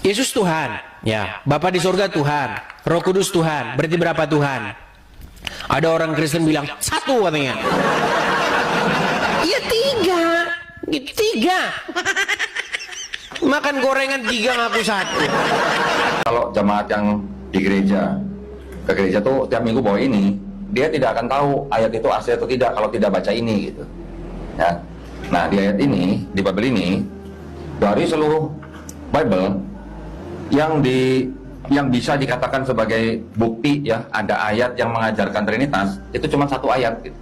Yesus Tuhan, ya. Bapa di surga Tuhan, Roh Kudus Tuhan. Berarti berapa Tuhan? Ada orang Kristen bilang satu katanya. Iya tiga. Makan gorengan 3 ngaku 1. Kalau jemaat yang di gereja, ke gereja tuh tiap minggu bawa ini, dia tidak akan tahu ayat itu asli atau tidak kalau tidak baca ini gitu. Ya. Nah di ayat ini, di Bible ini, dari seluruh Bible yang bisa dikatakan sebagai bukti ya ada ayat yang mengajarkan Trinitas itu cuma satu ayat gitu.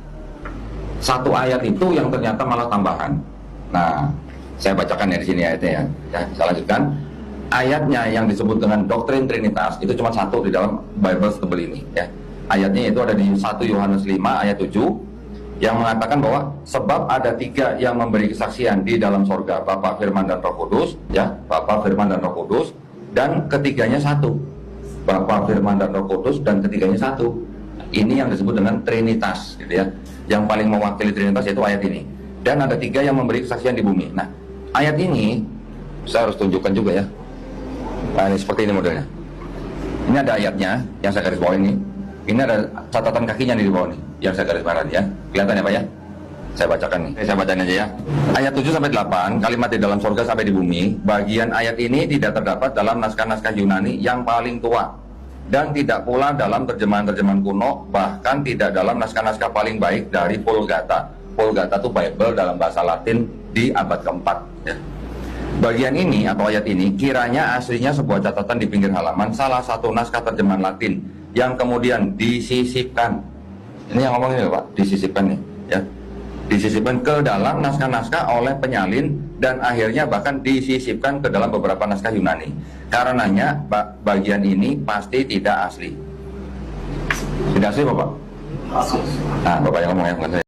Satu ayat itu yang ternyata malah tambahan. Nah saya bacakan ya di sini ayatnya ya. Saya lanjutkan. Ayatnya yang disebut dengan doktrin Trinitas itu cuma satu di dalam Bible tebel ini ya. Ayatnya itu ada di 1 Yohanes 5 ayat 7 yang mengatakan bahwa sebab ada 3 yang memberi kesaksian di dalam sorga, Bapa, Firman, dan Roh Kudus ya, Bapa, Firman, dan Roh Kudus, dan ketiganya satu. Bapa, Firman, dan Roh Kudus, dan ketiganya satu. Ini yang disebut dengan Trinitas gitu ya. Yang paling mewakili Trinitas yaitu ayat ini. Dan ada 3 yang memberi kesaksian di bumi. Nah ayat ini saya harus tunjukkan juga ya. Nah ini seperti ini modelnya. Ini ada ayatnya yang saya garis bawah ini. Ini ada catatan kakinya nih di bawah nih yang saya garis bawahi ya. Kelihatan ya Pak ya? Saya bacakan nih. Saya bacain aja ya. Ayat 7 sampai 8, kalimat di dalam surga sampai di bumi. Bagian ayat ini tidak terdapat dalam naskah-naskah Yunani yang paling tua dan tidak pula dalam terjemahan-terjemahan kuno, bahkan tidak dalam naskah-naskah paling baik dari Vulgata. Vulgata itu Bible dalam bahasa Latin di abad keempat ya. Bagian ini atau ayat ini kiranya aslinya sebuah catatan di pinggir halaman salah satu naskah terjemahan Latin yang kemudian disisipkan. Ini yang ngomong ini Pak, disisipkan nih ya. Disisipkan ke dalam naskah-naskah oleh penyalin dan akhirnya bahkan disisipkan ke dalam beberapa naskah Yunani. Karenanya bagian ini pasti tidak asli. Tidak asli Bapak? Nah Bapak yang ngomong ya, bukan saya.